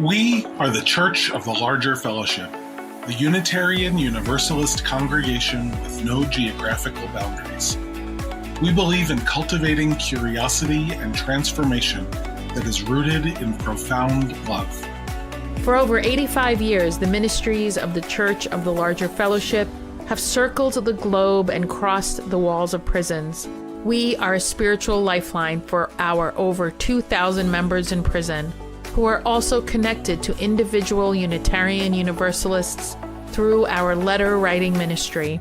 We are the Church of the Larger Fellowship, a Unitarian Universalist congregation with no geographical boundaries. We believe in cultivating curiosity and transformation that is rooted in profound love. For over 85 years, the ministries of the Church of the Larger Fellowship have circled the globe and crossed the walls of prisons. We are a spiritual lifeline for our over 2,000 members in prison, who are also connected to individual Unitarian Universalists through our letter writing ministry.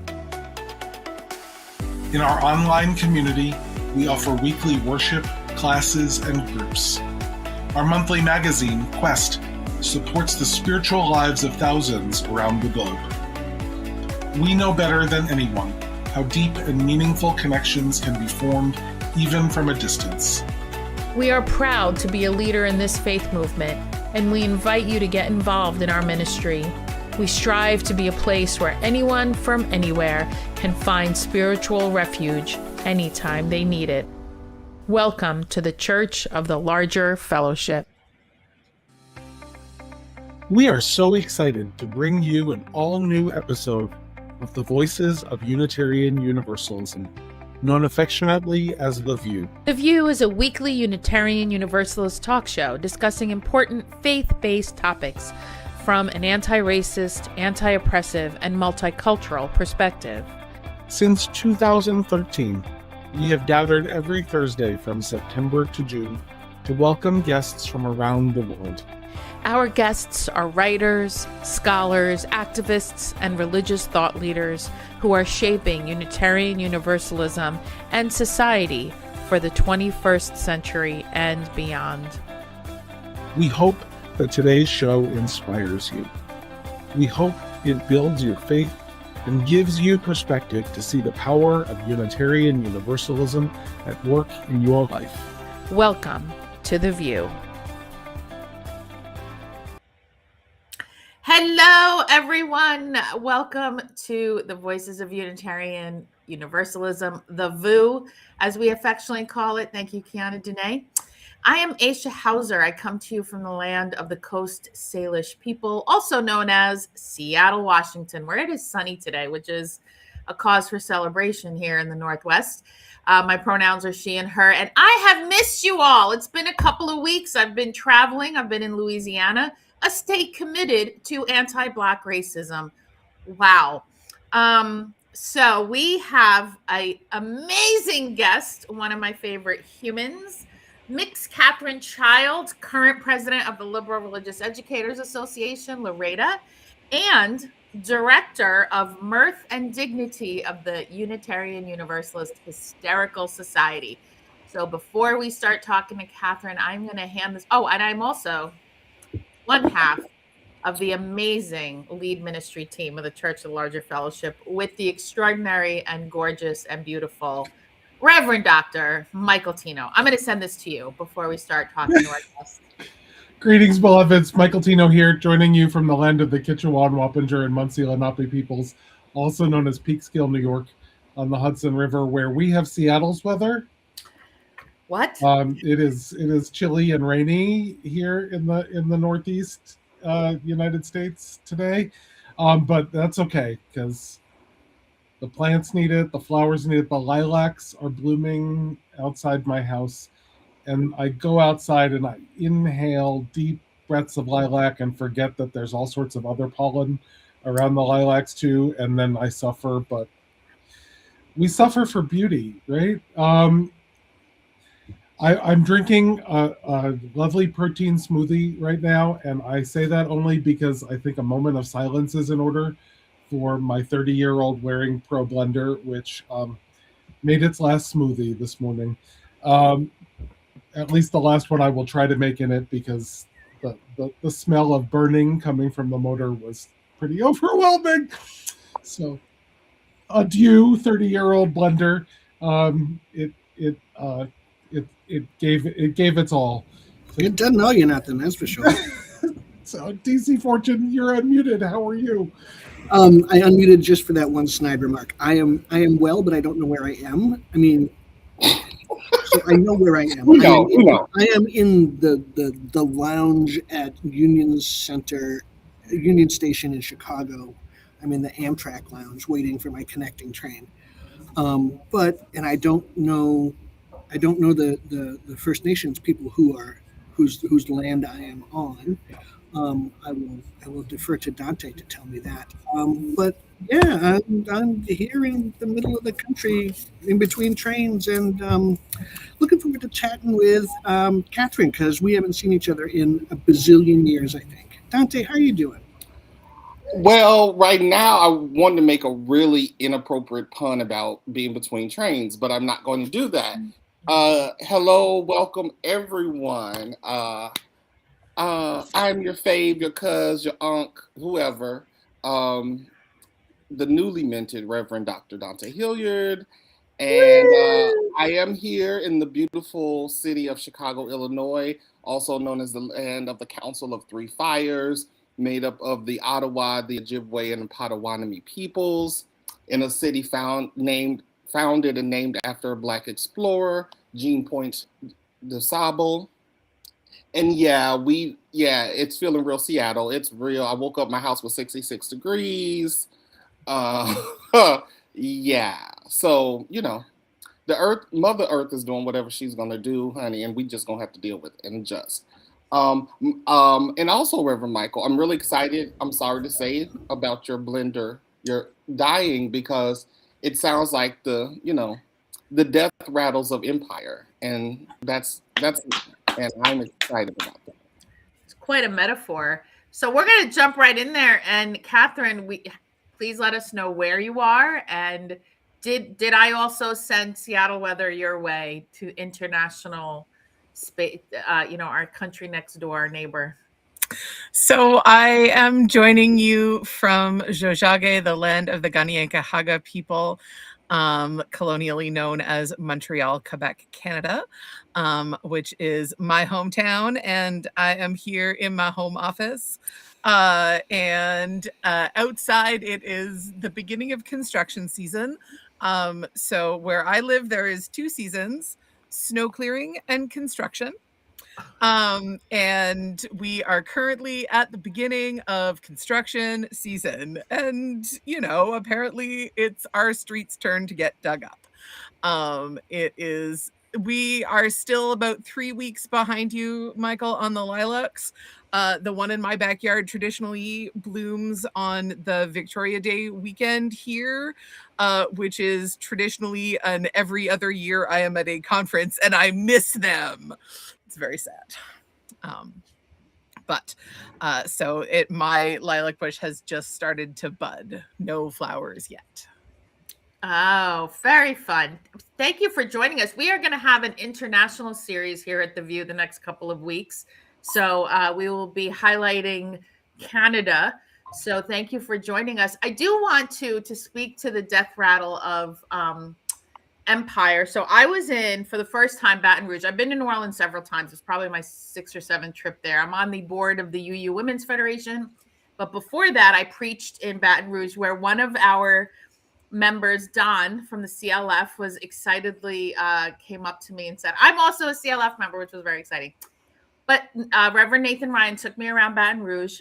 In our online community, we offer weekly worship, classes, and groups. Our monthly magazine, Quest, supports the spiritual lives of thousands around the globe. We know better than anyone how deep and meaningful connections can be formed even from a distance. We are proud to be a leader in this faith movement, and we invite you to get involved in our ministry. We strive to be a place where anyone from anywhere can find spiritual refuge anytime they need it. Welcome to the Church of the Larger Fellowship. We are so excited to bring you an all-new episode of the Voices of Unitarian Universalism, known affectionately as The View. The View is a weekly Unitarian Universalist talk show discussing important faith-based topics from an anti-racist, anti-oppressive, and multicultural perspective. Since 2013, we have gathered every Thursday from September to June to welcome guests from around the world. Our guests are writers, scholars, activists, and religious thought leaders who are shaping Unitarian Universalism and society for the 21st century and beyond. We hope that today's show inspires you. We hope it builds your faith and gives you perspective to see the power of Unitarian Universalism at work in your life. Welcome to The View. Hello, everyone. Welcome to the Voices of Unitarian Universalism, the VU, as we affectionately call it. Thank you, Kiana Dene. I am Aisha Hauser. I come to you from the land of the Coast Salish people, also known as Seattle, Washington, where it is sunny today, which is a cause for celebration here in the Northwest. My pronouns are she and her, and I have missed you all. It's been a couple of weeks. I've been traveling. I've been in Louisiana, a state committed to anti-Black racism. Wow. So we have an amazing guest, one of my favorite humans, Ms. Katherine Childs, current president of the Liberal Religious Educators Association, LREDA, and director of Mirth and Dignity of the Unitarian Universalist Hysterical Society. So before we start talking to Katherine, I'm going to hand this. Oh, and I'm also one half of the amazing lead ministry team of the Church of the Larger Fellowship with the extraordinary and gorgeous and beautiful Reverend Dr. Michael Tino. I'm going to send this to you before we start talking to our guest. Greetings, beloveds. Michael Tino here, joining you from the land of the Kitchewan, Wappinger, and Munsee Lenape peoples, also known as Peekskill, New York, on the Hudson River, where we have Seattle's weather. What? It is chilly and rainy here in the Northeast United States today, but that's okay because the plants need it, the flowers need it. The lilacs are blooming outside my house, and I go outside and I inhale deep breaths of lilac and forget that there's all sorts of other pollen around the lilacs too, and then I suffer. But we suffer for beauty, right? I'm drinking a lovely protein smoothie right now, and I say that only because I think a moment of silence is in order for my 30-year-old Waring Pro blender, which made its last smoothie this morning. At least the last one I will try to make in it, because the smell of burning coming from the motor was pretty overwhelming. So, adieu, 30-year-old blender. It gave its all. It doesn't know you nothing, that's for sure. So, DC Fortune, you're unmuted. How are you? I unmuted just for that one snide remark. I am well, but I don't know where I am. I mean, I know where I am. We know. I am in the lounge at Union Station in Chicago. I'm in the Amtrak lounge waiting for my connecting train. And I don't know the First Nations people whose land I am on. I will defer to Dante to tell me that. But yeah, I'm here in the middle of the country, in between trains, and looking forward to chatting with Katherine, because we haven't seen each other in a bazillion years, I think. Dante, how are you doing? Well, right now I wanted to make a really inappropriate pun about being between trains, but I'm not going to do that. Hello, welcome everyone. I'm your fave, your cuz, your unc, whoever. The newly minted Reverend Dr. Dante Hilliard. And I am here in the beautiful city of Chicago, Illinois, also known as the land of the Council of Three Fires, made up of the Ottawa, the Ojibwe, and Potawatomi peoples, in a city founded and named after a Black explorer, Jean Point de Sable. And it's feeling real Seattle. It's real. I woke up, my house was 66 degrees. Yeah. So, Mother Earth is doing whatever she's gonna do, honey, and we just gonna have to deal with it and adjust. And also, Reverend Michael, I'm really excited. I'm sorry to say about your blender. You're dying because it sounds like the death rattles of Empire, and that's and I'm excited about that. It's quite a metaphor. So we're going to jump right in there. And Katherine, please let us know where you are. And did I also send Seattle weather your way to international space? Our country next door, our neighbor. So I am joining you from Jojage, the land of the Kanien'kehá:ka people, colonially known as Montreal, Quebec, Canada, which is my hometown, and I am here in my home office. And outside, it is the beginning of construction season. So where I live, there is 2 seasons: snow clearing and construction. And we are currently at the beginning of construction season, and apparently it's our street's turn to get dug up. We are still about 3 weeks behind you, Michael, on the lilacs. The one in my backyard traditionally blooms on the Victoria Day weekend here, which is traditionally an every other year I am at a conference and I miss them. It's very sad. My lilac bush has just started to bud. No flowers yet. Oh, very fun. Thank you for joining us. We are going to have an international series here at The View the next couple of weeks. So we will be highlighting Canada. So thank you for joining us. I do want to speak to the death rattle of Empire. So I was in, for the first time, Baton Rouge. I've been to New Orleans several times. It's probably my 6th or 7th trip there. I'm on the board of the UU Women's Federation. But before that, I preached in Baton Rouge, where one of our members, Don from the CLF, was excitedly came up to me and said, I'm also a CLF member, which was very exciting. But Reverend Nathan Ryan took me around Baton Rouge.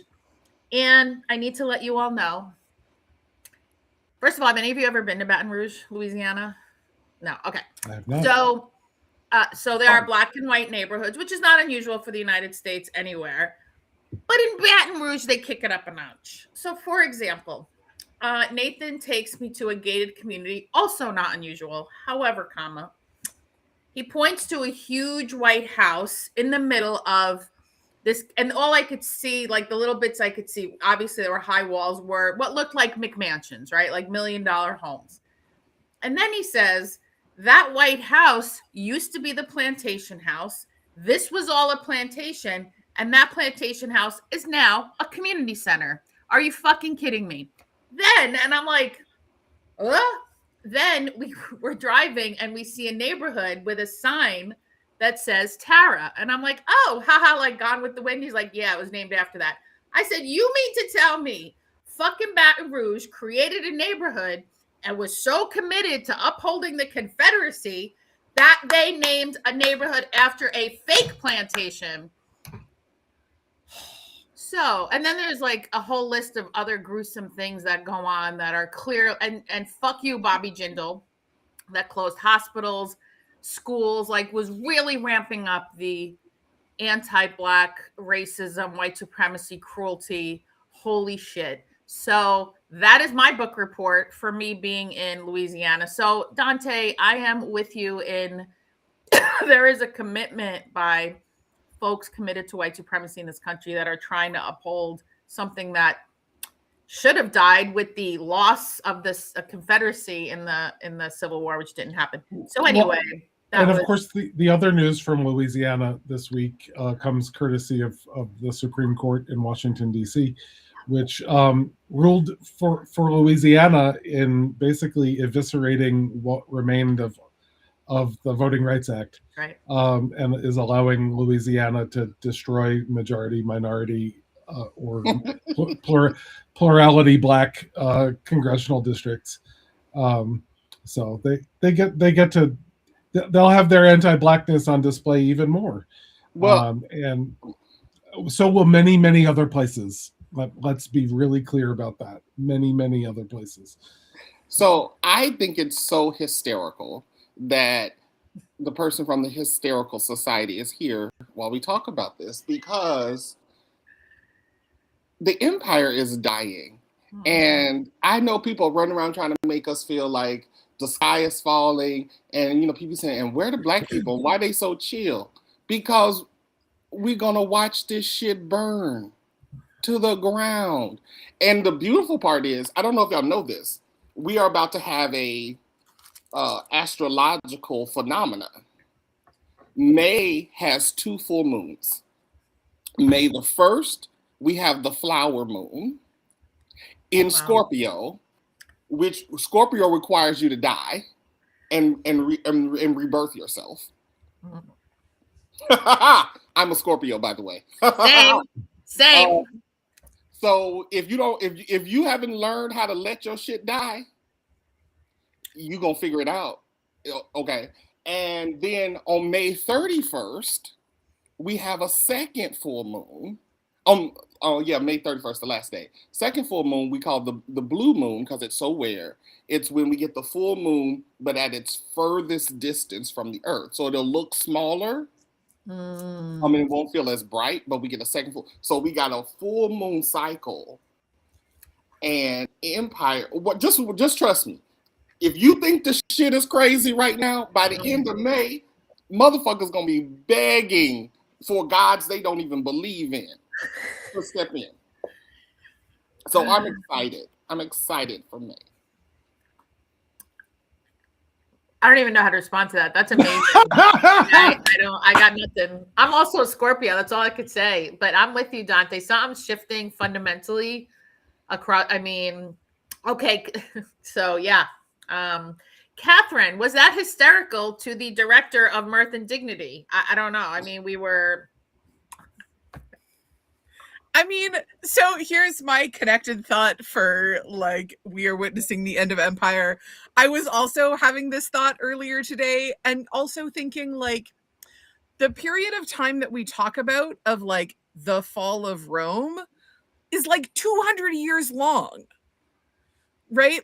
And I need to let you all know, first of all, have any of you ever been to Baton Rouge, Louisiana? No. Okay. I have not. So there are black and white neighborhoods, which is not unusual for the United States anywhere. But in Baton Rouge, they kick it up a notch. So, for example, Nathan takes me to a gated community, also not unusual. However, he points to a huge white house in the middle of this, and all I could see, like the little bits I could see, obviously there were high walls, were what looked like McMansions, right? Like $1 million homes. And then he says, that White House used to be the plantation house. This was all a plantation. And that plantation house is now a community center. Are you fucking kidding me? Then, and I'm like, then we're driving and we see a neighborhood with a sign that says Tara. And I'm like, oh, haha, like Gone with the Wind. He's like, yeah, it was named after that. I said, you mean to tell me fucking Baton Rouge created a neighborhood and was so committed to upholding the Confederacy that they named a neighborhood after a fake plantation. So, and then there's like a whole list of other gruesome things that go on that are clear. And fuck you, Bobby Jindal, that closed hospitals, schools, like was really ramping up the anti-Black racism, white supremacy, cruelty. Holy shit. So that is my book report for me being in Louisiana. So Dante, I am with you in there is a commitment by folks committed to white supremacy in this country that are trying to uphold something that should have died with the loss of this Confederacy in the Civil War, which didn't happen. So anyway, and of course, the other news from Louisiana this week comes courtesy of the Supreme Court in Washington, D.C., which ruled for Louisiana in basically eviscerating what remained of the Voting Rights Act, right, and is allowing Louisiana to destroy majority, minority, or plurality Black congressional districts. So they get to. They'll have their anti-Blackness on display even more. Well, and so will many, many other places. Let's be really clear about that. Many, many other places. So I think it's so hysterical that the person from the Hysterical Society is here while we talk about this, because the empire is dying. And I know people running around trying to make us feel like the sky is falling, and people saying, and where the Black people? Why they so chill? Because we're gonna watch this shit burn to the ground. And the beautiful part is, I don't know if y'all know this, we are about to have a astrological phenomena. May has 2 full moons. May the 1st, we have the flower moon in Scorpio, which Scorpio requires you to die and rebirth yourself. I'm a Scorpio, by the way. Same. So if you haven't learned how to let your shit die, you gonna figure it out. Okay. And then on May 31st, we have a second full moon. May 31st, the last day. Second full moon we call the blue moon because it's so rare. It's when we get the full moon, but at its furthest distance from the Earth. So it'll look smaller. It won't feel as bright, but we get a second full. So we got a full moon cycle. And empire, just trust me. If you think the shit is crazy right now, by the end of May, motherfuckers gonna be begging for gods they don't even believe in to step in. So I'm excited. I'm excited for May. I don't even know how to respond to that. That's amazing. I got nothing. I'm also a Scorpio. That's all I could say. But I'm with you, Dante. Something's shifting fundamentally across. Okay. So yeah. Catherine, was that hysterical to the director of Mirth and Dignity? I don't know. So here's my connected thought for we are witnessing the end of empire. I was also having this thought earlier today, and also thinking the period of time that we talk about of the fall of Rome is 200 years long, right?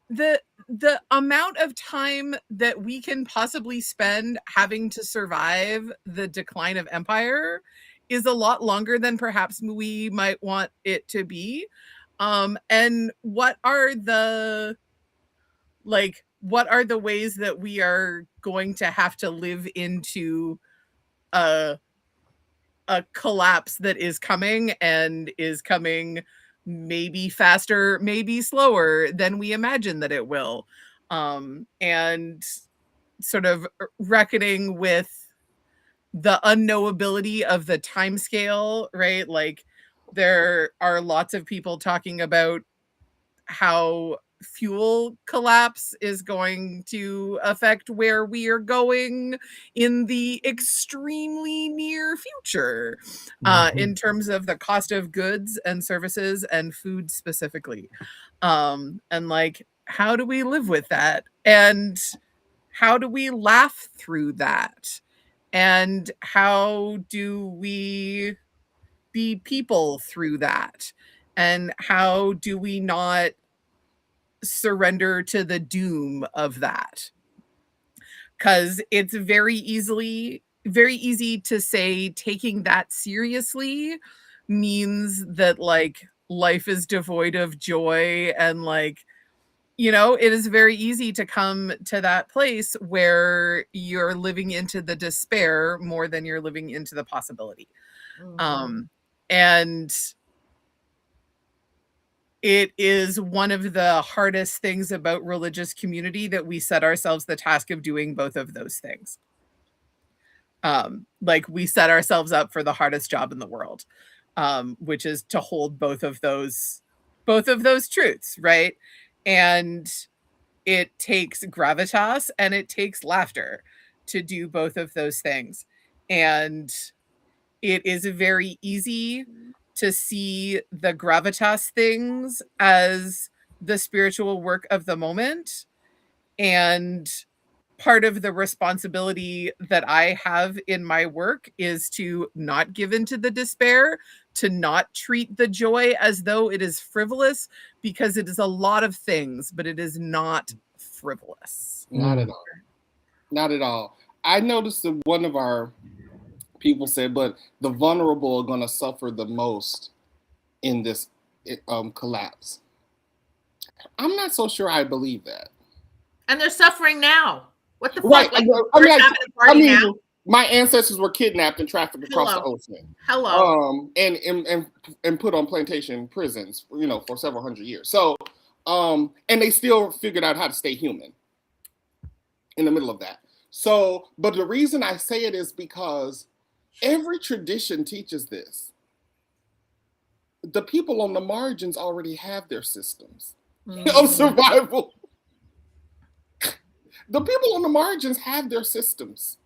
The amount of time that we can possibly spend having to survive the decline of empire is a lot longer than perhaps we might want it to be. And what are the ways that we are going to have to live into a collapse that is coming, and is coming maybe faster, maybe slower than we imagine that it will. And sort of reckoning with the unknowability of the time scale, right? There are lots of people talking about how fuel collapse is going to affect where we are going in the extremely near future, in terms of the cost of goods and services and food specifically. And how do we live with that? And how do we laugh through that? And how do we be people through that? And how do we not surrender to the doom of that? Because it's very easy to say taking that seriously means that like life is devoid of joy, and like, you know, it is very easy to come to that place where you're living into the despair more than you're living into the possibility. And it is one of the hardest things about religious community that we set ourselves the task of doing both of those things. Like we set ourselves up for the hardest job in the world, which is to hold both of those truths, right? And it takes gravitas and it takes laughter to do both of those things. And it is very easy to see the gravitas things as the spiritual work of the moment. And part of the responsibility that I have in my work is to not give into the despair, to not treat the joy as though it is frivolous, because it is a lot of things, but it is not frivolous. Not at all. Not at all. I noticed that one of our people said, but the vulnerable are going to suffer the most in this collapse. I'm not so sure I believe that. And they're suffering now. What the fuck? Right. Like, we're having a party now? My ancestors were kidnapped and trafficked across the ocean. Hello. And put on plantation prisons, you know, for several hundred years. So, and they still figured out how to stay human in the middle of that. So, but the reason I say it is because every tradition teaches this. The people on the margins already have their systems of survival. The people on the margins have their systems.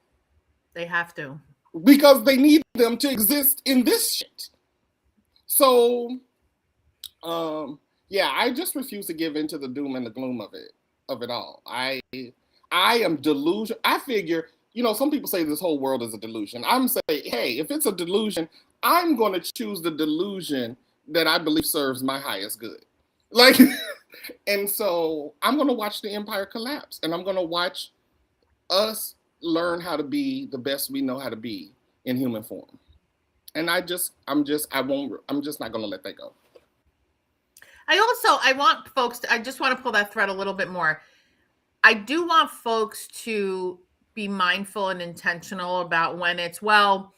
They have to. Because they need them to exist in this shit. So, yeah, I just refuse to give into the doom and the gloom of it all. I am delusional. I figure, you know, some people say this whole world is a delusion. I'm saying, hey, if it's a delusion, I'm going to choose the delusion that I believe serves my highest good. Like, and so I'm going to watch the empire collapse, and I'm going to watch us learn how to be the best we know how to be in human form. And I'm just not going to let that go. I want folks to, I just want to pull that thread a little bit more. I do want folks to be mindful and intentional about when it's, well,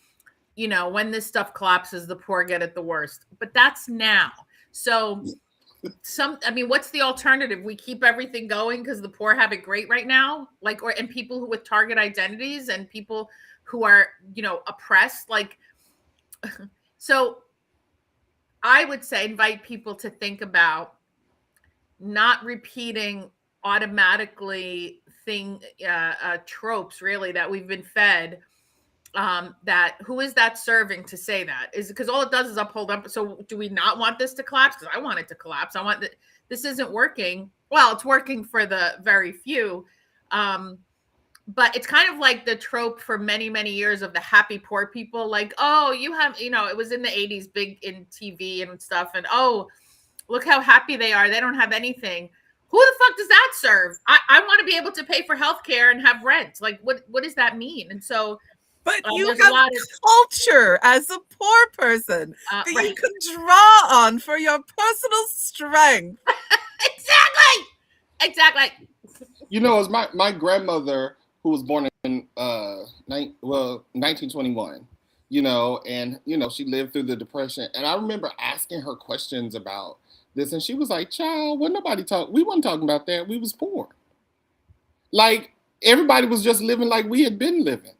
you know, when this stuff collapses, the poor get it the worst, but that's now. So what's the alternative? We keep everything going because the poor have it great right now, like, and people with target identities and people who are, you know, oppressed, like, so I would say invite people to think about not repeating automatically tropes really that we've been fed. That who is that serving to say that? Is because all it does is uphold up. So do we not want this to collapse? Because I want it to collapse. I want that. This isn't working. Well, it's working for the very few. But it's kind of like the trope for many, many years of the happy poor people. Like, oh, you have, you know, it was in the 80s, big in TV and stuff. And oh, look how happy they are. They don't have anything. Who the fuck does that serve? I want to be able to pay for healthcare and have rent. Like, what does that mean? And so, but you have culture as a poor person that right. you can draw on for your personal strength. Exactly. You know, it's my grandmother, who was born in 1921, you know, and, you know, she lived through the Depression. And I remember asking her questions about this, and she was like, child, we wasn't talking about that. We was poor. Like, everybody was just living like we had been living.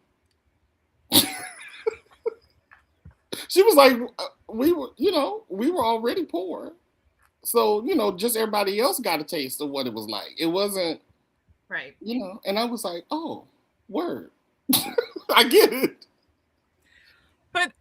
She was like, we were already poor. So, you know, just everybody else got a taste of what it was like. It wasn't, right. You know, and I was like, oh, word. I get it. But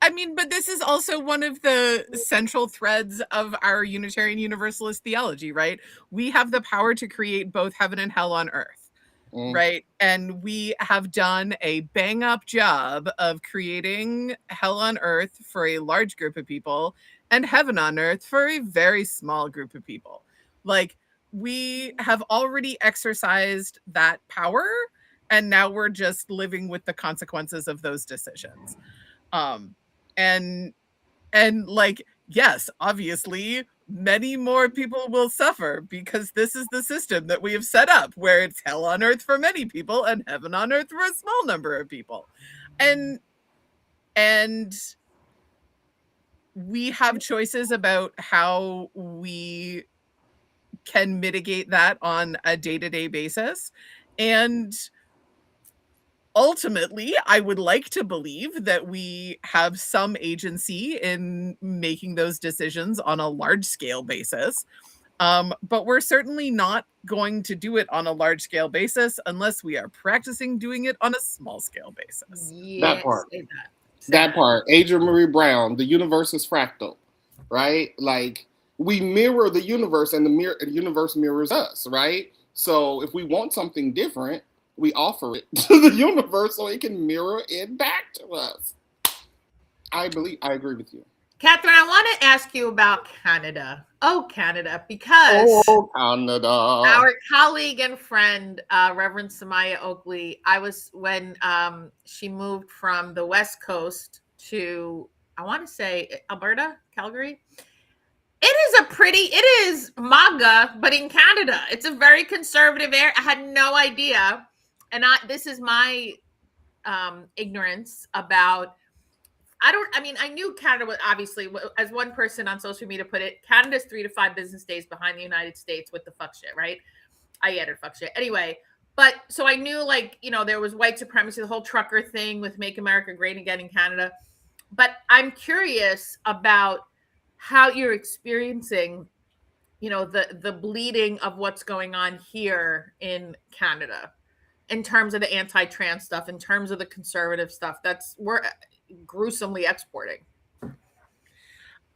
this is also one of the central threads of our Unitarian Universalist theology, right? We have the power to create both heaven and hell on earth. right? And we have done a bang up job of creating hell on earth for a large group of people and heaven on earth for a very small group of people. Like, we have already exercised that power, and now we're just living with the consequences of those decisions. And like, yes, obviously many more people will suffer because this is the system that we have set up, where it's hell on earth for many people and heaven on earth for a small number of people. And we have choices about how we can mitigate that on a day-to-day basis. And ultimately, I would like to believe that we have some agency in making those decisions on a large scale basis. But we're certainly not going to do it on a large scale basis unless we are practicing doing it on a small scale basis. Yeah, That part. say That part. Adrian Marie Brown, the universe is fractal, right? Like, we mirror the universe, and the universe mirrors us, right? So if we want something different, we offer it to the universe so it can mirror it back to us. I agree with you. Katherine, I want to ask you about Canada. Oh, Canada, because Canada. Our colleague and friend, Reverend Samaya Oakley, when she moved from the West Coast to, I want to say, Alberta, Calgary. It is MAGA, but in Canada. It's a very conservative area. I had no idea. And this is my ignorance about, I knew Canada was, obviously, as one person on social media put it, Canada's 3 to 5 business days behind the United States with the fuck shit, right? I added fuck shit. Anyway, but so I knew, there was white supremacy, the whole trucker thing with Make America Great Again in Canada. But I'm curious about how you're experiencing, the bleeding of what's going on here in Canada in terms of the anti-trans stuff, in terms of the conservative stuff we're gruesomely exporting.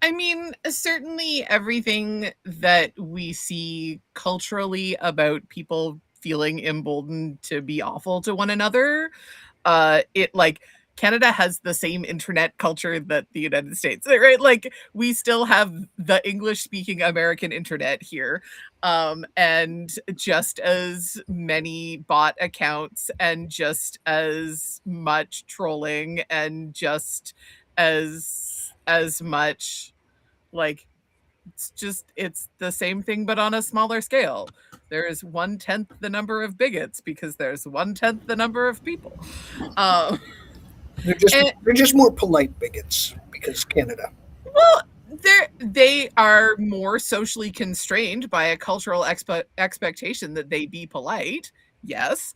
I mean, certainly everything that we see culturally about people feeling emboldened to be awful to one another, Canada has the same internet culture that the United States, right? Like, we still have the English-speaking American internet here, and just as many bot accounts, and just as much trolling, and just as much, like, it's the same thing but on a smaller scale. There's 1/10 the number of bigots because there's 1/10 the number of people. They're just more polite bigots because Canada. Well, they are more socially constrained by a cultural expectation that they be polite. Yes.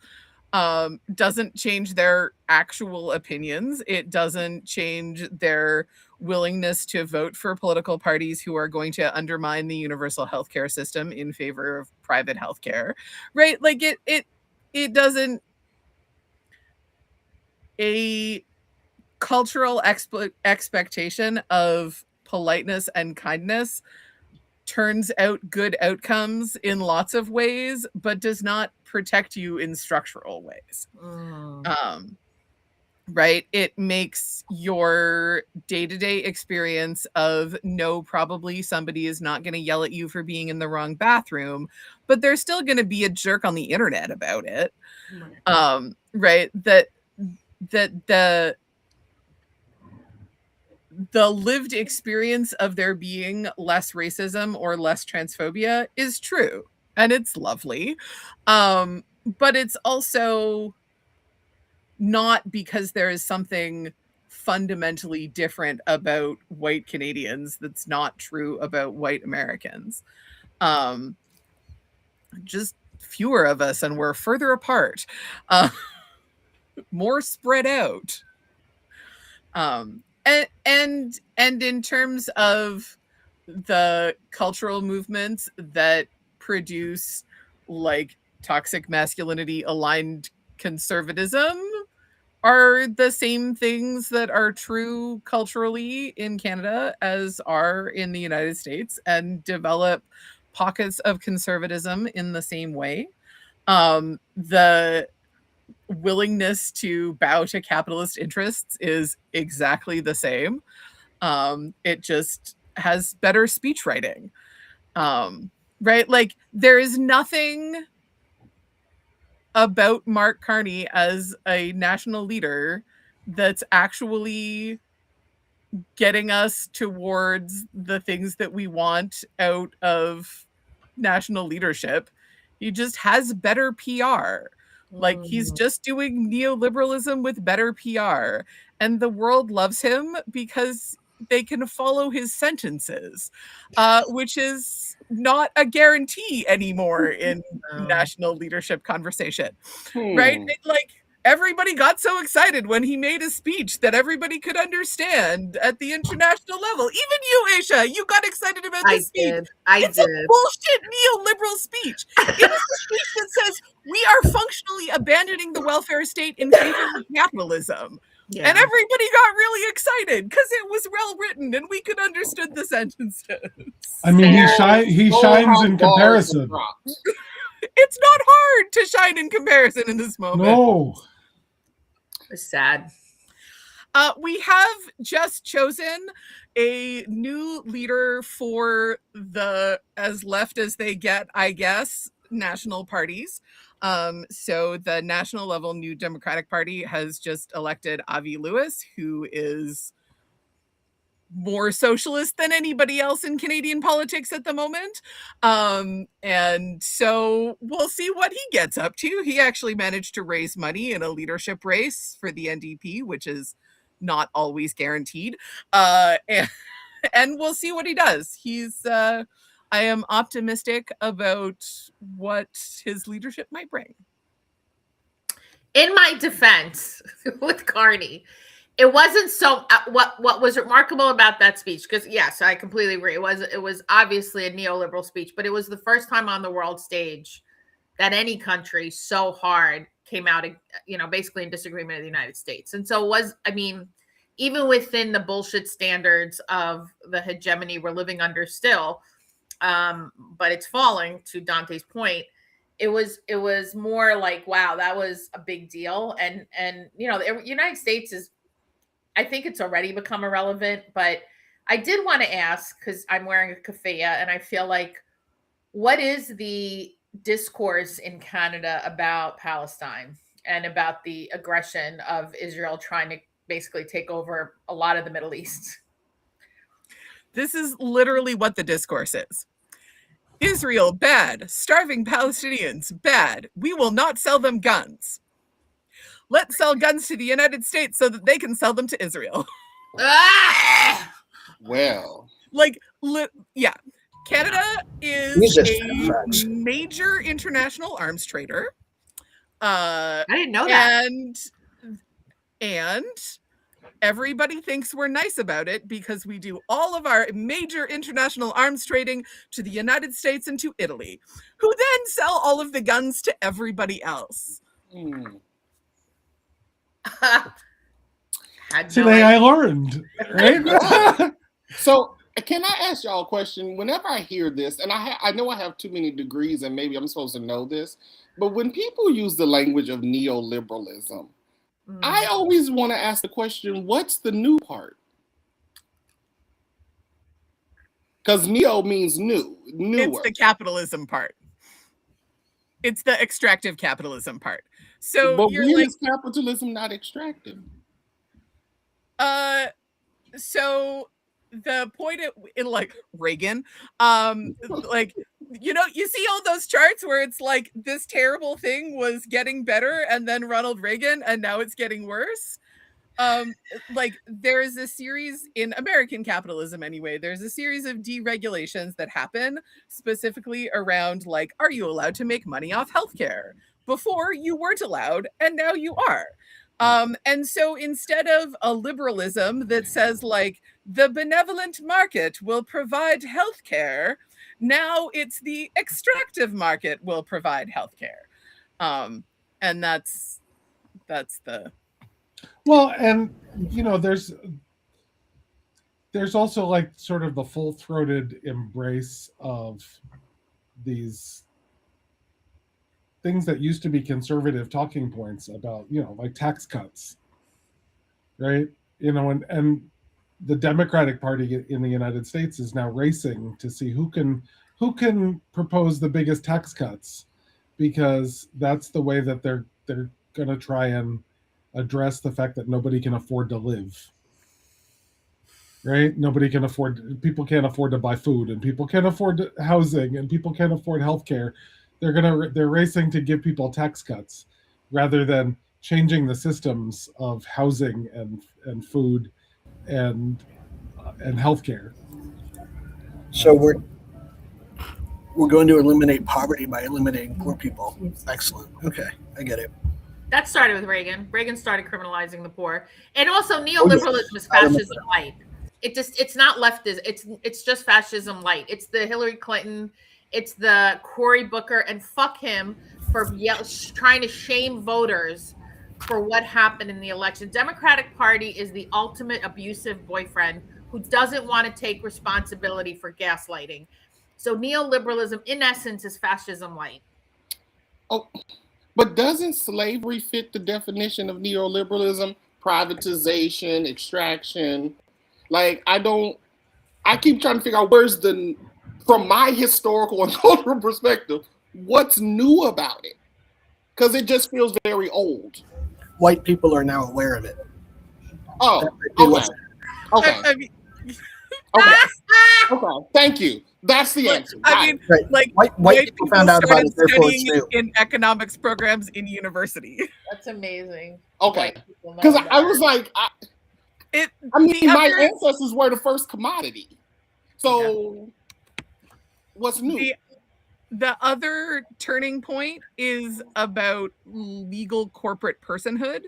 Doesn't change their actual opinions. It doesn't change their willingness to vote for political parties who are going to undermine the universal healthcare system in favor of private healthcare, right? Like, it doesn't. A cultural expectation of politeness and kindness turns out good outcomes in lots of ways, but does not protect you in structural ways. Right? It makes your day-to-day experience of, no, probably somebody is not going to yell at you for being in the wrong bathroom, but there's still going to be a jerk on the internet about it. Right? That the lived experience of there being less racism or less transphobia is true, and it's lovely. But it's also not because there is something fundamentally different about white Canadians that's not true about white Americans. Just fewer of us, and we're further apart, more spread out. And in terms of the cultural movements that produce, like, toxic masculinity aligned conservatism are the same things that are true culturally in Canada as are in the United States, and develop pockets of conservatism in the same way. The willingness to bow to capitalist interests is exactly the same. It just has better speech writing. Right? Like, there is nothing about Mark Carney as a national leader that's actually getting us towards the things that we want out of national leadership. He just has better PR. Like, he's just doing neoliberalism with better PR. And the world loves him because they can follow his sentences, which is not a guarantee anymore in national leadership conversation. Right? Like, everybody got so excited when he made a speech that everybody could understand at the international level. Even you, Aisha, you got excited about this speech. It's a bullshit neoliberal speech. It is a speech that says we are functionally abandoning the welfare state in favor of capitalism. Yeah. And everybody got really excited because it was well written and we could understand the sentences. I mean, he shines in comparison. It's not hard to shine in comparison in this moment. No. It's sad. We have just chosen a new leader for the as left as they get, I guess, national parties. So the national level New Democratic Party has just elected Avi Lewis, who is more socialist than anybody else in Canadian politics at the moment. And so we'll see what he gets up to. He actually managed to raise money in a leadership race for the NDP, which is not always guaranteed. And we'll see what he does. I am optimistic about what his leadership might bring. In my defense with Carney, it wasn't so what was remarkable about that speech, because yes, I completely agree. It was obviously a neoliberal speech, but it was the first time on the world stage that any country so hard came out, basically in disagreement with the United States. And so even within the bullshit standards of the hegemony we're living under still, but it's falling, to Dante's point. It was more like, wow, that was a big deal. And the United States is, I think it's already become irrelevant, but I did want to ask, because I'm wearing a keffiyeh, and I feel like, what is the discourse in Canada about Palestine and about the aggression of Israel trying to basically take over a lot of the Middle East? This is literally what the discourse is. Israel, bad. Starving Palestinians, bad. We will not sell them guns. Let's sell guns to the United States so that they can sell them to Israel. Well. Yeah. Canada is a major international arms trader. I didn't know that. And everybody thinks we're nice about it because we do all of our major international arms trading to the United States and to Italy, who then sell all of the guns to everybody else. Today I learned, right? So can I ask y'all a question? Whenever I hear this, and I know I have too many degrees and maybe I'm supposed to know this, but when people use the language of neoliberalism, I always want to ask the question, what's the new part? Because neo means new, newer. It's the capitalism part. It's the extractive capitalism part. So but where is capitalism not extractive? So the point in like Reagan, you see all those charts where it's like this terrible thing was getting better and then Ronald Reagan and now it's getting worse. There is a series in American capitalism anyway, there's a series of deregulations that happen specifically around like, are you allowed to make money off healthcare? Before you weren't allowed and now you are. And so instead of a liberalism that says like the benevolent market will provide healthcare, now it's the extractive market will provide healthcare. And that's the well, and there's also like sort of the full-throated embrace of these things that used to be conservative talking points about, like tax cuts, right? And the Democratic Party in the United States is now racing to see who can propose the biggest tax cuts, because that's the way that they're going to try and address the fact that nobody can afford to live. Right? People can't afford to buy food, and people can't afford housing, and people can't afford healthcare. They're racing to give people tax cuts rather than changing the systems of housing and food and healthcare. So we're going to eliminate poverty by eliminating poor people. Excellent. Okay, I get it. That started with Reagan. Reagan started criminalizing the poor, and also neoliberalism is fascism light. It's not leftist. It's just fascism light. It's the Hillary Clinton, it's the Cory Booker, and fuck him for trying to shame voters for what happened in the election. Democratic Party is the ultimate abusive boyfriend who doesn't want to take responsibility for gaslighting. So neoliberalism, in essence, is fascism light. Oh, but doesn't slavery fit the definition of neoliberalism? Privatization, extraction. Like, I keep trying to figure out from my historical and cultural perspective, what's new about it? Because it just feels very old. White people are now aware of it. Oh, okay. Okay. Thank you. That's the answer. I mean, right. Like white people found out about it, therefore it's new. In economics programs in university. That's amazing. Okay. Because I was like, my ancestors were the first commodity. So what's new? The other turning point is about legal corporate personhood.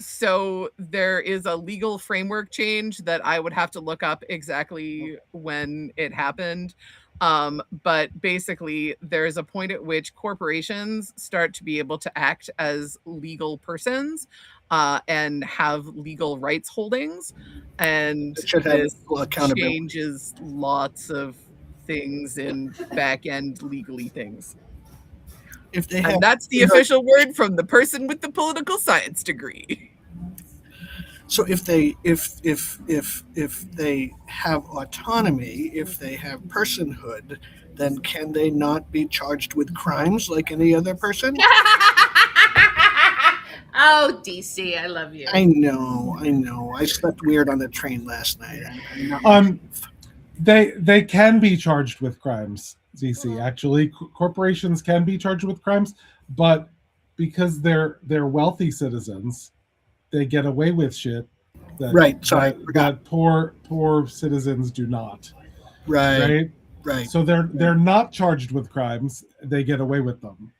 So there is a legal framework change that I would have to look up exactly when it happened. But basically, there's a point at which corporations start to be able to act as legal persons and have legal rights holdings. And this changes lots of things in back-end legally things. And that's the official word from the person with the political science degree. So if they have autonomy, if they have personhood, then can they not be charged with crimes like any other person? Oh, DC, I love you. I know. I slept weird on the train last night. They can be charged with crimes. DC, actually, corporations can be charged with crimes, but because they're wealthy citizens, they get away with shit that poor citizens do not. Right. So they're not charged with crimes; they get away with them.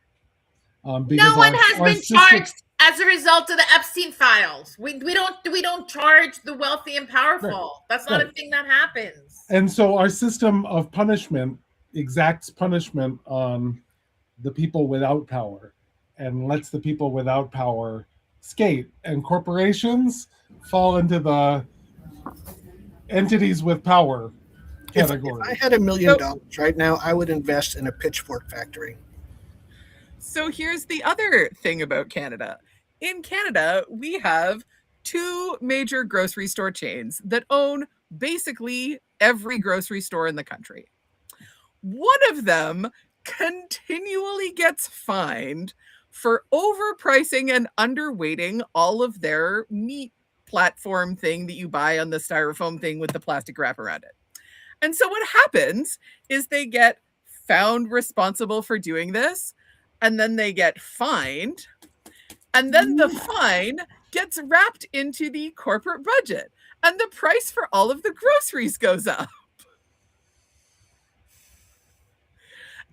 No one has been charged as a result of the Epstein files. We don't charge the wealthy and powerful. Right. That's not a thing that happens. And so our system of punishment exacts punishment on the people without power and lets the people without power skate, and corporations fall into the entities with power category. If I had $1 million right now, I would invest in a pitchfork factory. So here's the other thing about Canada. In Canada, we have 2 major grocery store chains that own basically every grocery store in the country. One of them continually gets fined for overpricing and underweighting all of their meat platform thing that you buy on the styrofoam thing with the plastic wrap around it. And so what happens is they get found responsible for doing this, and then they get fined, and then the fine gets wrapped into the corporate budget, and the price for all of the groceries goes up.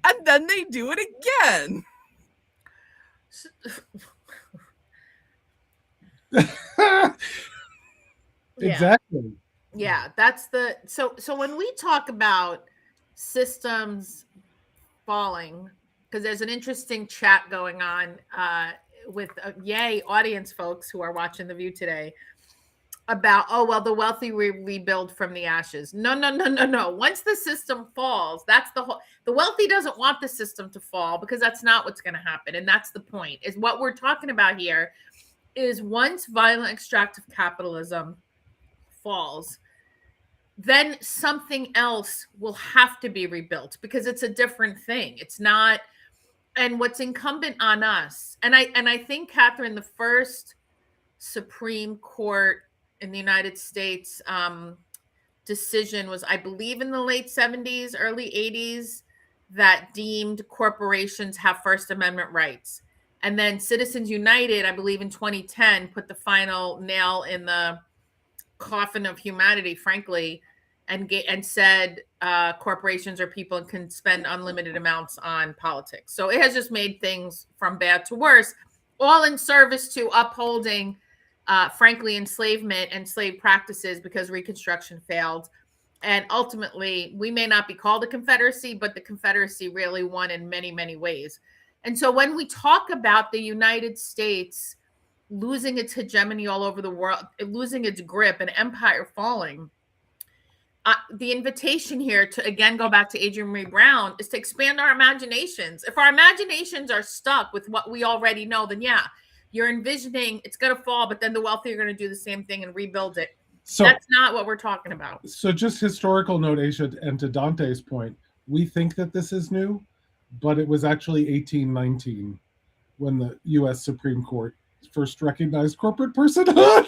And then they do it again. Exactly. Yeah, that's the so when we talk about systems falling, because there's an interesting chat going on with yay audience folks who are watching The View today. about, oh, well, the wealthy rebuild from the ashes. No. Once the system falls, that's the wealthy doesn't want the system to fall, because that's not what's going to happen. And that's the point, is what we're talking about here is once violent extractive capitalism falls, then something else will have to be rebuilt, because it's a different thing. It's not, and what's incumbent on us. And I think, Catherine, the first Supreme Court in the United States decision was, I believe, in the late 70s, early 80s, that deemed corporations have First Amendment rights. And then Citizens United, I believe in 2010, put the final nail in the coffin of humanity, frankly, and said corporations are people and can spend unlimited amounts on politics. So it has just made things from bad to worse, all in service to upholding frankly, enslavement and slave practices, because Reconstruction failed. And ultimately, we may not be called a Confederacy, but the Confederacy really won in many, many ways. And so when we talk about the United States losing its hegemony all over the world, losing its grip, and empire falling, the invitation here to, again, go back to Adrienne Maree Brown, is to expand our imaginations. If our imaginations are stuck with what we already know, then yeah, you're envisioning it's going to fall, but then the wealthy are going to do the same thing and rebuild it. So that's not what we're talking about. So just historical note, Aisha, and to Dante's point, we think that this is new, but it was actually 1819 when the U.S. Supreme Court first recognized corporate personhood.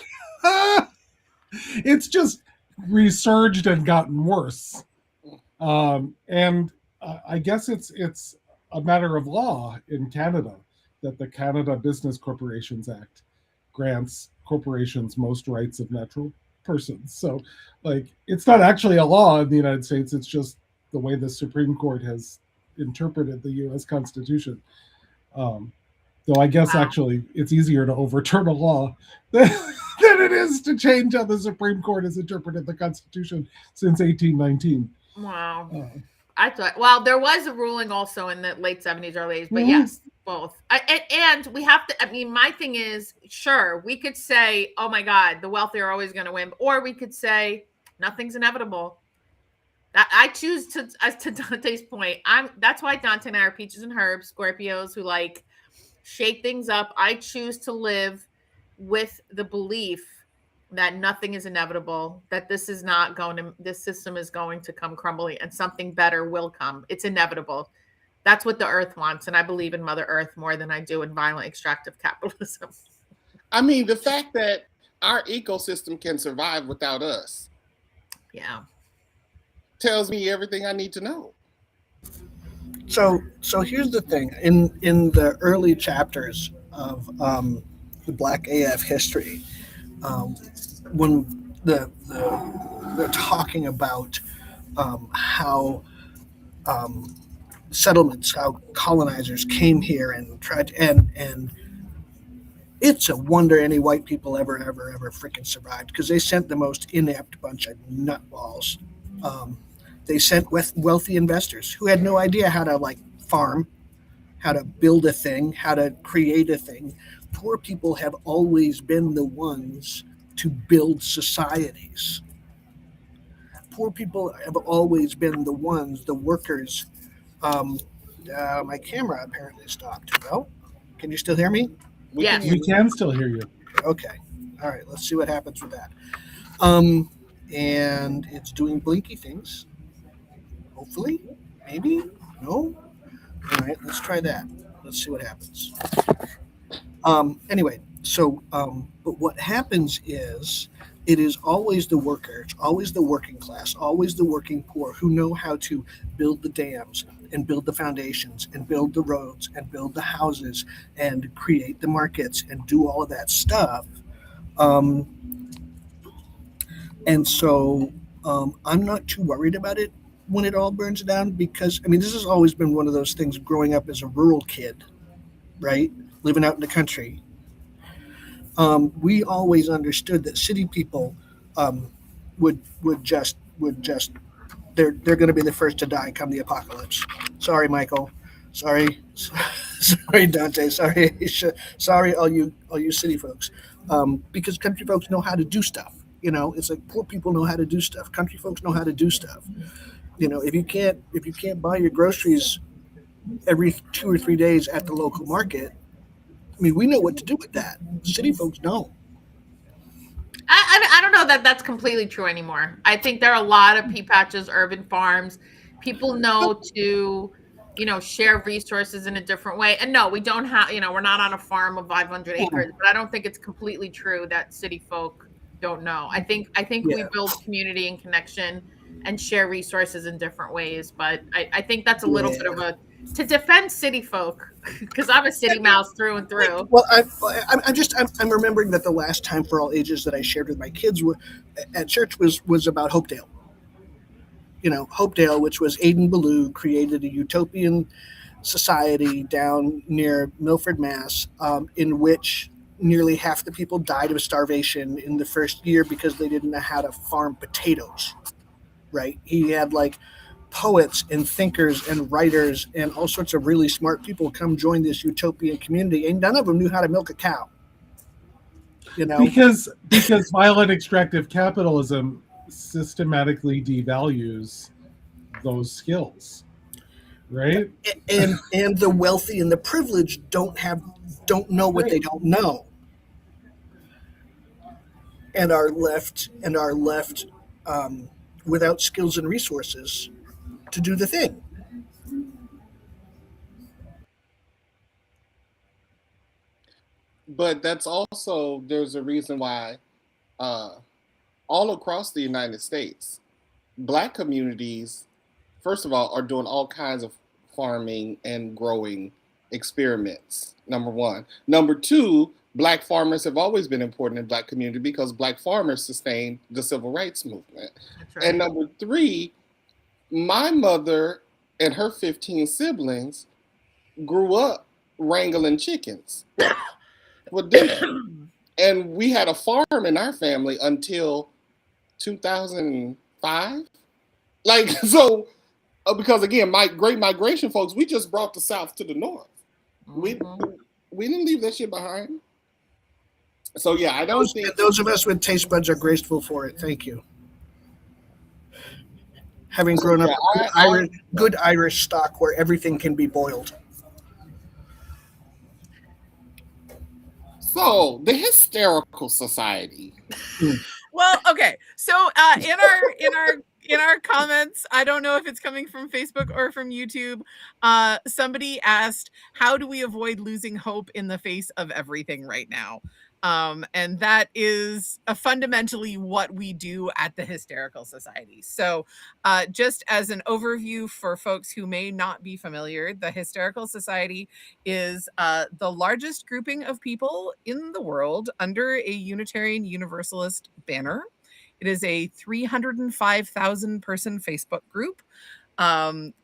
It's just resurged and gotten worse. And I guess it's a matter of law in Canada that the Canada Business Corporations Act grants corporations most rights of natural persons. So, like, it's not actually a law in the United States. It's just the way the Supreme Court has interpreted the U.S. Constitution. Though I guess actually it's easier to overturn a law than it is to change how the Supreme Court has interpreted the Constitution since 1819. Wow. I thought, well, there was a ruling also in the late 70s, early 80s, but yes, both. And we have to, I mean, my thing is, sure, we could say, oh my God, the wealthy are always going to win. Or we could say, nothing's inevitable. I choose to, as to Dante's point, that's why Dante and I are peaches and herbs, Scorpios who like shake things up. I choose to live with the belief that nothing is inevitable, that this system is going to come crumbling and something better will come. It's inevitable. That's what the earth wants. And I believe in Mother Earth more than I do in violent extractive capitalism. I mean, the fact that our ecosystem can survive without us. Yeah. Tells me everything I need to know. So here's the thing. In the early chapters of the Black AF history, when they're talking about how settlements, how colonizers came here and tried, and it's a wonder any white people ever freaking survived, because they sent the most inept bunch of nutballs. They sent wealthy investors who had no idea how to like farm, how to build a thing, how to create a thing. Poor people have always been the ones to build societies. Poor people have always been the ones, the workers. My camera apparently stopped. Well, can you still hear me? Yes. We can still hear you. Okay. All right. Let's see what happens with that. And it's doing blinky things. Hopefully. Maybe. No. All right. Let's try that. Let's see what happens. Anyway, so but what happens is it is always the worker, it's always the working class, always the working poor who know how to build the dams and build the foundations and build the roads and build the houses and create the markets and do all of that stuff. And so I'm not too worried about it when it all burns down, because I mean, this has always been one of those things growing up as a rural kid, right? Living out in the country. We always understood that city people would just they're going to be the first to die come the apocalypse. Sorry, Michael. Sorry, Dante. Sorry, Aisha. Sorry, all you city folks. Because country folks know how to do stuff. It's like poor people know how to do stuff. Country folks know how to do stuff. If you can't buy your groceries every 2 or 3 days at the local market, I mean, we know what to do with that. City folks don't. I don't know that that's completely true anymore. I think there are a lot of pea patches, urban farms. People know to, share resources in a different way. And no, we don't have, we're not on a farm of 500 acres, but I don't think it's completely true that city folk don't know. I think we build community and connection and share resources in different ways. But I think that's a little bit of to defend city folk, because I'm a city mouse through and through. Well, I'm remembering that the last time for all ages that I shared with my kids at church was about Hopedale. Hopedale, which was Aidan Ballou created a utopian society down near Milford, Mass, in which nearly half the people died of starvation in the first year because they didn't know how to farm potatoes. Right? He had poets and thinkers and writers and all sorts of really smart people come join this utopian community, and none of them knew how to milk a cow. Because violent extractive capitalism systematically devalues those skills, right? And the wealthy and the privileged don't know what they don't know, and are left without skills and resources to do the thing. But that's also, there's a reason why all across the United States, Black communities, first of all, are doing all kinds of farming and growing experiments, number one. Number two, Black farmers have always been important in Black community because Black farmers sustained the civil rights movement. That's right. And number three, my mother and her 15 siblings grew up wrangling chickens for dinner. And we had a farm in our family until 2005. So, because again, my great migration folks, we just brought the South to the North. We didn't leave that shit behind. So yeah, I don't think those of us with taste buds are grateful for it. Thank you. Having grown up good Irish stock where everything can be boiled. So the Hysterical Society. Well, okay. So in our comments, I don't know if it's coming from Facebook or from YouTube, somebody asked, how do we avoid losing hope in the face of everything right now? And that is fundamentally what we do at the Hysterical Society. So just as an overview for folks who may not be familiar, the Hysterical Society is the largest grouping of people in the world under a Unitarian Universalist banner. It is a 305,000 person Facebook group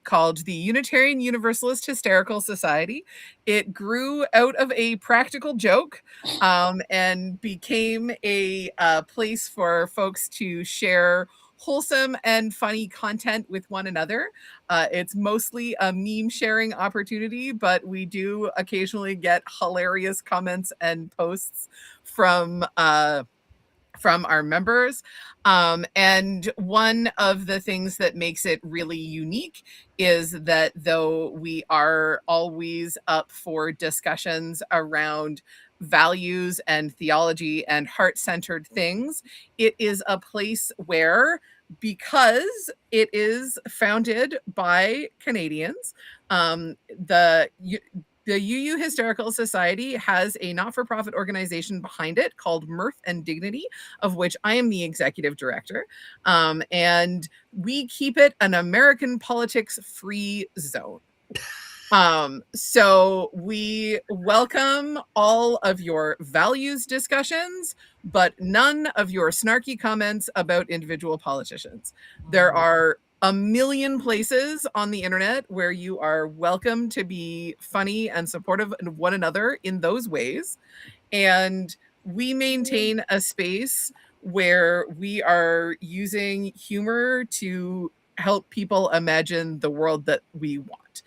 called the Unitarian Universalist Hysterical Society. It grew out of a practical joke and became a place for folks to share wholesome and funny content with one another. It's mostly a meme sharing opportunity, but we do occasionally get hilarious comments and posts from our members. And one of the things that makes it really unique is that though we are always up for discussions around values and theology and heart-centered things, it is a place where, because it is founded by Canadians, the UU Hysterical Society has a not-for-profit organization behind it called Mirth and Dignity, of which I am the executive director. And we keep it an American politics-free zone. So we welcome all of your values discussions, but none of your snarky comments about individual politicians. There are a million places on the internet where you are welcome to be funny and supportive of one another in those ways. And we maintain a space where we are using humor to help people imagine the world that we want.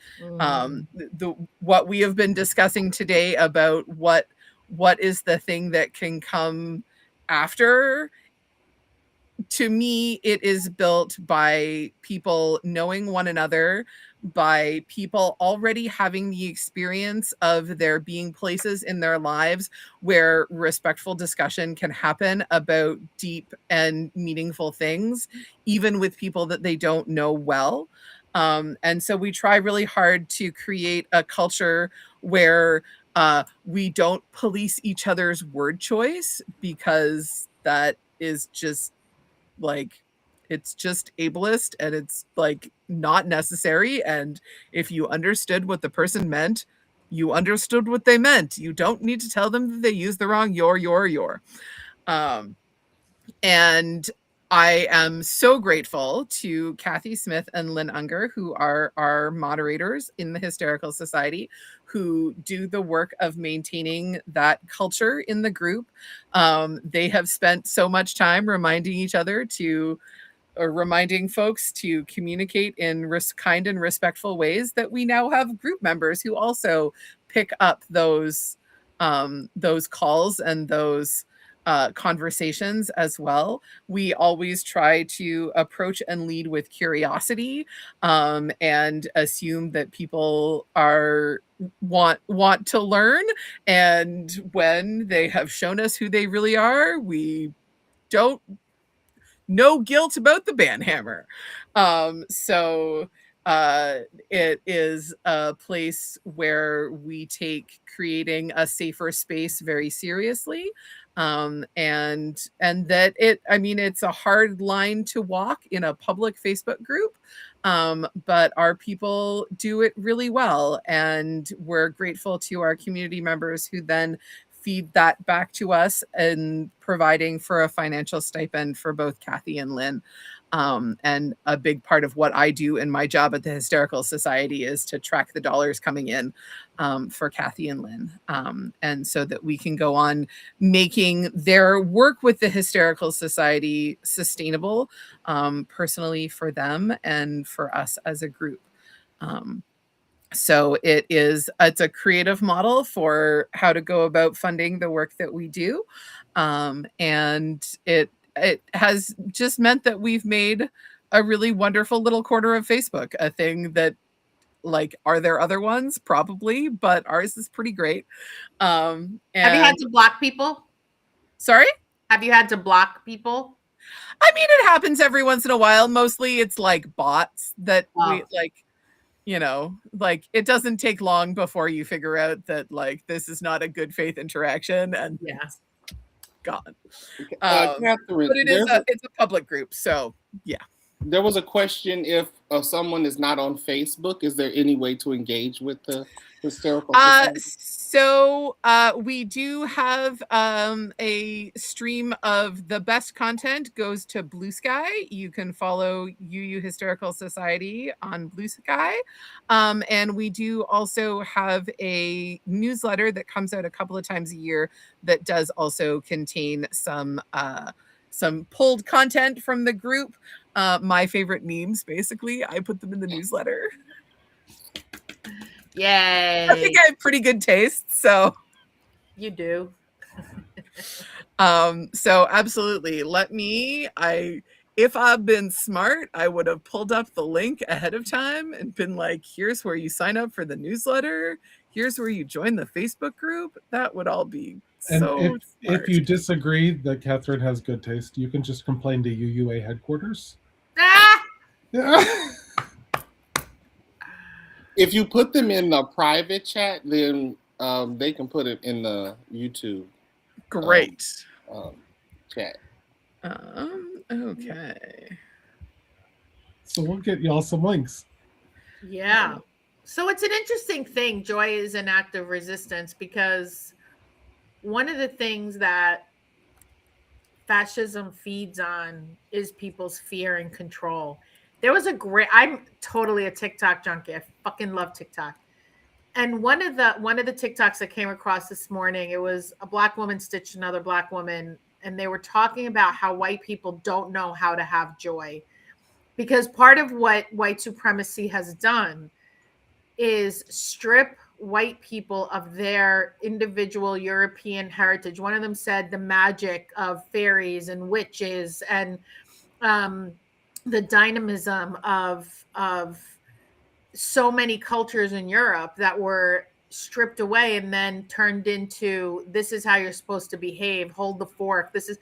What we have been discussing today about what is the thing that can come after to me, it is built by people knowing one another, by people already having the experience of there being places in their lives where respectful discussion can happen about deep and meaningful things, even with people that they don't know well. And so we try really hard to create a culture where we don't police each other's word choice, because that is just like, it's just ableist, and it's like not necessary. And if you understood what the person meant, you understood what they meant. You don't need to tell them that they used the wrong your. And I am so grateful to Kathy Smith and Lynn Unger, who are our moderators in the Hysterical Society, who do the work of maintaining that culture in the group. They have spent so much time reminding each other reminding folks to communicate in kind and respectful ways, that we now have group members who also pick up those calls and those conversations as well. We always try to approach and lead with curiosity, and assume that people want to learn. And when they have shown us who they really are, we don't, no guilt about the banhammer. So it is a place where we take creating a safer space very seriously. And that it's a hard line to walk in a public Facebook group. But our people do it really well. And we're grateful to our community members who then feed that back to us, and providing for a financial stipend for both Kathy and Lynn. And a big part of what I do in my job at the Hysterical Society is to track the dollars coming in for Kathy and Lynn. And so that we can go on making their work with the Hysterical Society sustainable, personally for them and for us as a group. So it's a creative model for how to go about funding the work that we do. And it has just meant that we've made a really wonderful little corner of Facebook, a thing that, like, are there other ones? Probably, but ours is pretty great. Have you had to block people? Sorry? Have you had to block people? I mean, it happens every once in a while. Mostly it's like bots that we like. Like, it doesn't take long before you figure out that, like, this is not a good faith interaction, and gone. Catherine, but it's a public group, so yeah. There was a question: if someone is not on Facebook, is there any way to engage with the Hysterical Society? So we do have a stream of the best content goes to Blue Sky. You can follow UU Hysterical Society on Blue Sky. And we do also have a newsletter that comes out a couple of times a year that does also contain some pulled content from the group. My favorite memes, basically. I put them in the newsletter. Yay. I think I have pretty good taste, so. You do. So absolutely. If I've been smart, I would have pulled up the link ahead of time and been like, here's where you sign up for the newsletter. Here's where you join the Facebook group. That would all be so if you disagree that Catherine has good taste, you can just complain to UUA headquarters. Ah! If you put them in the private chat, then they can put it in the YouTube. Great. Chat. Okay. So we'll get y'all some links. Yeah. So it's an interesting thing. Joy is an act of resistance, because one of the things that fascism feeds on is people's fear and control. There was I'm totally a TikTok junkie. I fucking love TikTok. And one of the TikToks that came across this morning, it was a Black woman stitched another Black woman, and they were talking about how white people don't know how to have joy, because part of what white supremacy has done is strip white people of their individual European heritage. One of them said the magic of fairies and witches and the dynamism of so many cultures in Europe that were stripped away and then turned into, this is how you're supposed to behave, hold the fork, this is,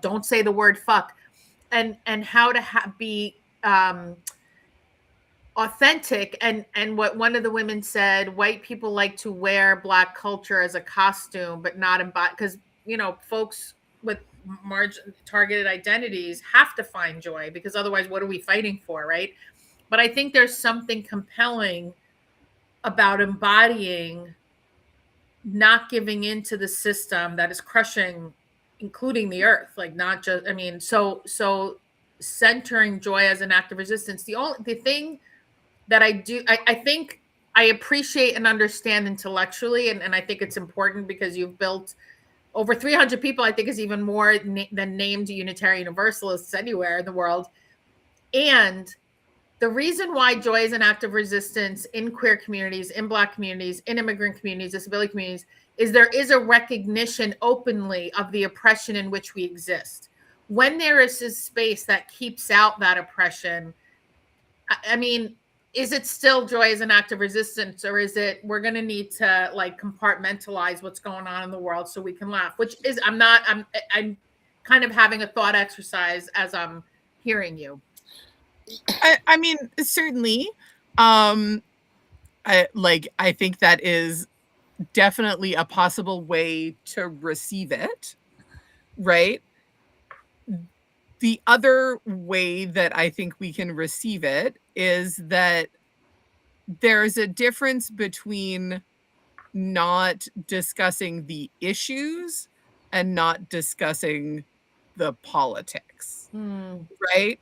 don't say the word fuck, and how to be authentic. And what one of the women said, white people like to wear Black culture as a costume but not embody, because folks with targeted identities have to find joy, because otherwise what are we fighting for, right? But I think there's something compelling about embodying not giving into the system that is crushing, including the earth, like not just, so centering joy as an act of resistance. The thing that I think I appreciate and understand intellectually, and I think it's important because you've built over 300 people, I think is even more than named Unitarian Universalists anywhere in the world. And the reason why joy is an act of resistance in queer communities, in Black communities, in immigrant communities, disability communities, is there is a recognition openly of the oppression in which we exist. When there is this space that keeps out that oppression, is it still joy as an act of resistance, or is it we're going to need to compartmentalize what's going on in the world so we can laugh? Which is, I'm kind of having a thought exercise as I'm hearing you. Certainly. I think that is definitely a possible way to receive it, right? The other way that I think we can receive it is that there's a difference between not discussing the issues and not discussing the politics, right?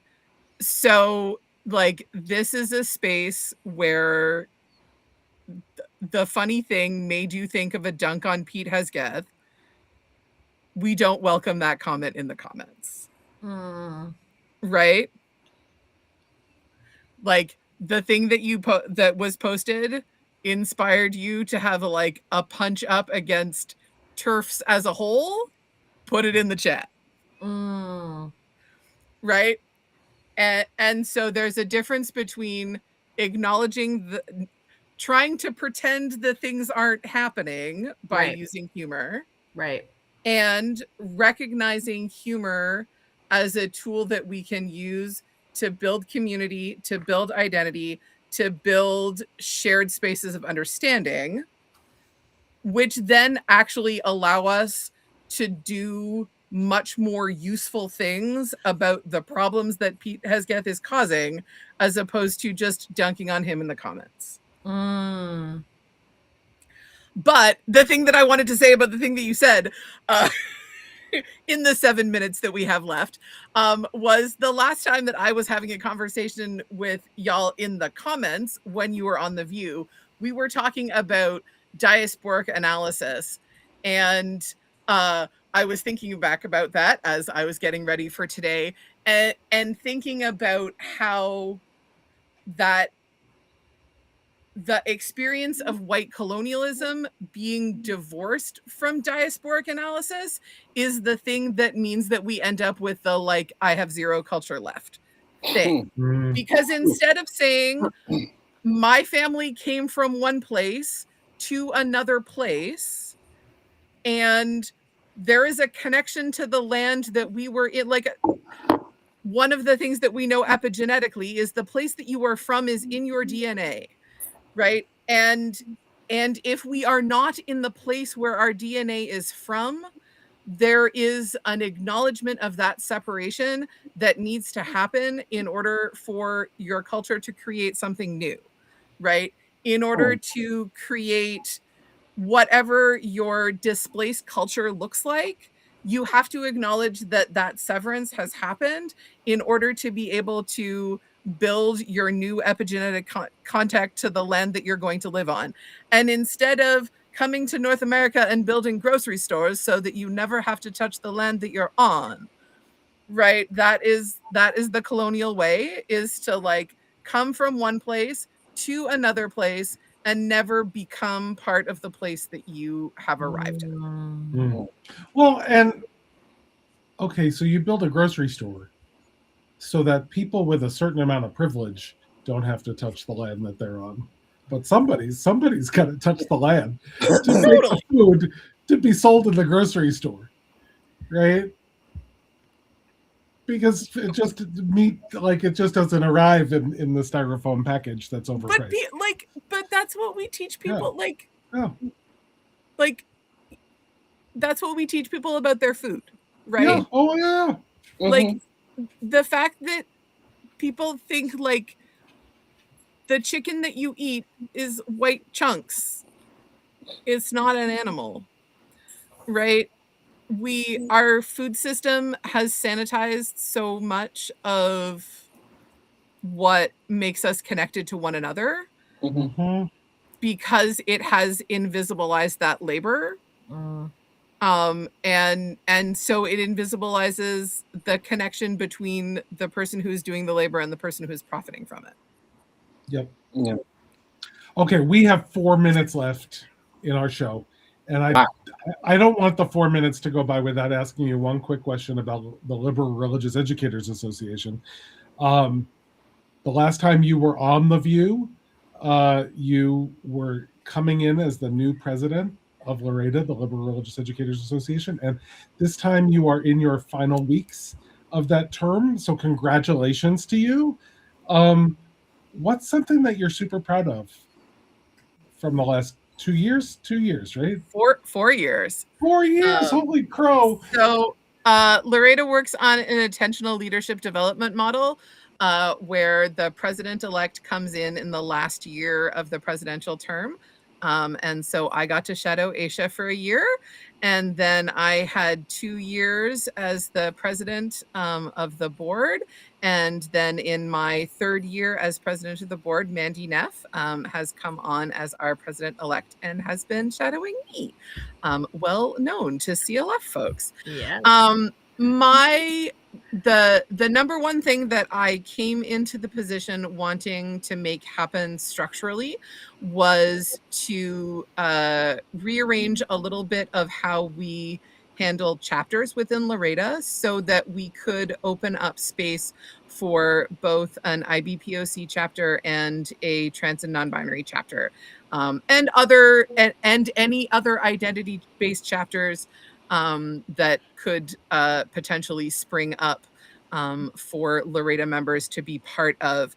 So, this is a space where the funny thing made you think of a dunk on Pete Hesketh. We don't welcome that comment in the comments. Right? The thing that that was posted inspired you to have a punch up against TERFs as a whole. Put it in the chat. Right? And so there's a difference between acknowledging trying to pretend that things aren't happening by using humor. Right. And recognizing humor as a tool that we can use to build community, to build identity, to build shared spaces of understanding, which then actually allow us to do much more useful things about the problems that Pete Hesketh is causing, as opposed to just dunking on him in the comments. But the thing that I wanted to say about the thing that you said in the 7 minutes that we have left was the last time that I was having a conversation with y'all in the comments when you were on The View, we were talking about diasporic analysis. And I was thinking back about that as I was getting ready for today and thinking about how that the experience of white colonialism being divorced from diasporic analysis is the thing that means that we end up with the I have zero culture left thing. Because instead of saying my family came from one place to another place and there is a connection to the land that we were in, one of the things that we know epigenetically is the place that you are from is in your DNA. Right. And if we are not in the place where our DNA is from, there is an acknowledgement of that separation that needs to happen in order for your culture to create something new. Right. In order to create whatever your displaced culture looks like, you have to acknowledge that severance has happened in order to be able to build your new epigenetic contact to the land that you're going to live on. And instead of coming to North America and building grocery stores so that you never have to touch the land that you're on, right? That is the colonial way, is to come from one place to another place and never become part of the place that you have arrived at. Well, and okay, so you build a grocery store. so that people with a certain amount of privilege don't have to touch the land that they're on. But somebody's got to touch the land to make the food to be sold in the grocery store, right? Because it just it just doesn't arrive in the styrofoam package that's overpriced. But that's what we teach people. Yeah. That's what we teach people about their food, right? Yeah. Oh yeah. Like the fact that people think like the chicken that you eat is white chunks. It's not an animal, right? Our food system has sanitized so much of what makes us connected to one another because it has invisibilized that labor. And so it invisibilizes the connection between the person who's doing the labor and the person who's profiting from it. Yep. Yeah. Okay, we have 4 minutes left in our show, and I don't want the 4 minutes to go by without asking you one quick question about the Liberal Religious Educators Association. The last time you were on The View, you were coming in as the new president of LREDA, the Liberal Religious Educators Association, and this time you are in your final weeks of that term, so congratulations to you. What's something that you're super proud of from the last 2 years? 2 years, right? 4 years. 4 years, holy crow. So LREDA works on an intentional leadership development model where the president-elect comes in the last year of the presidential term. And so I got to shadow Aisha for a year. And then I had 2 years as the president of the board. And then in my 3rd year as president of the board, Mandy Neff has come on as our president-elect and has been shadowing me. Well known to CLF folks. Yeah. The number one thing that I came into the position wanting to make happen structurally was to rearrange a little bit of how we handle chapters within LREDA so that we could open up space for both an IBPOC chapter and a trans and non-binary chapter, and any other identity-based chapters that could potentially spring up for LREDA members to be part of.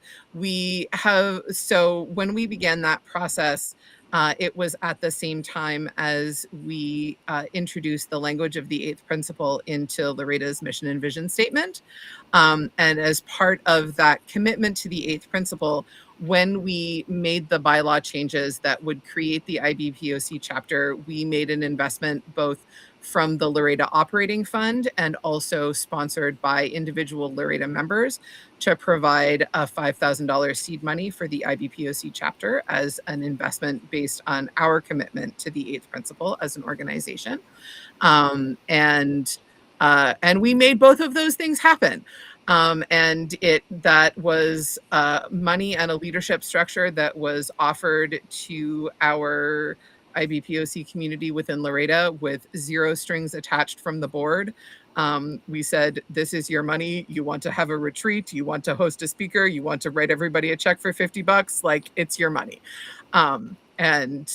So when we began that process, it was at the same time as we introduced the language of the 8th principle into LREDA's mission and vision statement. And as part of that commitment to the 8th principle, when we made the bylaw changes that would create the IBPOC chapter, we made an investment both from the LREDA operating fund and also sponsored by individual LREDA members to provide a $5,000 seed money for the IBPOC chapter as an investment based on our commitment to the 8th principle as an organization. And we made both of those things happen. And that was money and a leadership structure that was offered to our IBPOC community within LREDA with 0 strings attached from the board. We said, this is your money. You want to have a retreat. You want to host a speaker. You want to write everybody a check for $50. Like, it's your money. And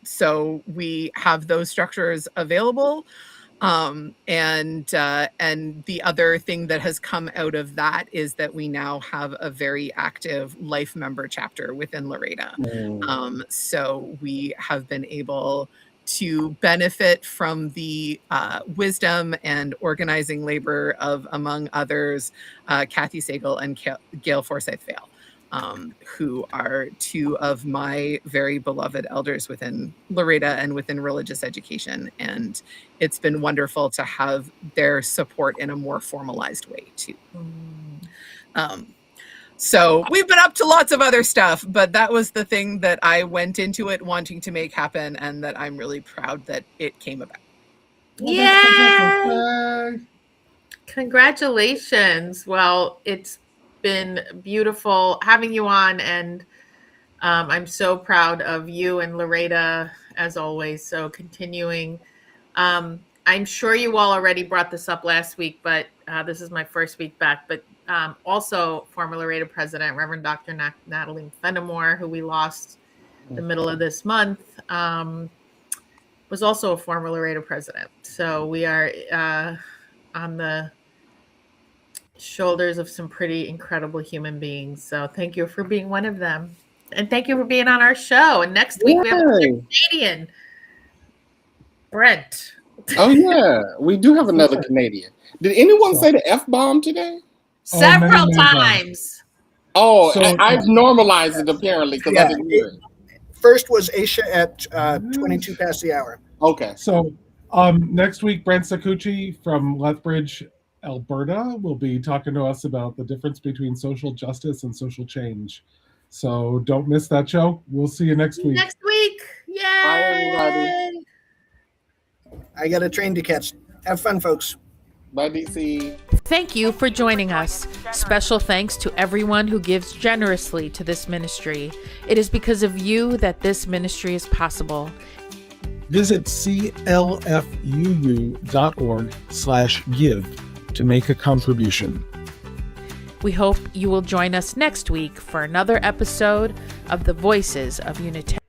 so we have those structures available. And the other thing that has come out of that is that we now have a very active life member chapter within LREDA. So we have been able to benefit from the wisdom and organizing labor of, among others, Kathy Sagal and Gail Forsyth-Vale. Who are 2 of my very beloved elders within LREDA and within religious education. And it's been wonderful to have their support in a more formalized way too. So we've been up to lots of other stuff, but that was the thing that I went into it wanting to make happen and that I'm really proud that it came about. Yay! Congratulations. Well, it's been beautiful having you on, and I'm so proud of you and LREDA as always. So continuing, I'm sure you all already brought this up last week, but This is my first week back, but also former LREDA president, Reverend Dr. Natalie Fenimore, who we lost the middle of this month, was also a former LREDA president. So we are on the shoulders of some pretty incredible human beings. So thank you for being one of them. And thank you for being on our show. And next week we have a Canadian, Brent. Oh yeah, we do have another Canadian. Did anyone say the F-bomb today? Several many times. Oh, So- I've normalized it apparently because I didn't hear it. First was Aisha at 22 past the hour. Okay. So next week, Brent Sakuchi from Lethbridge, Alberta, will be talking to us about the difference between social justice and social change. So don't miss that show. We'll see you next week. Next week. Yay. Bye, everybody. I got a train to catch. Have fun, folks. Bye, DC. Thank you for joining us. Special thanks to everyone who gives generously to this ministry. It is because of you that this ministry is possible. Visit clfuu.org/give to make a contribution. We hope you will join us next week for another episode of the Voices of Unitarian.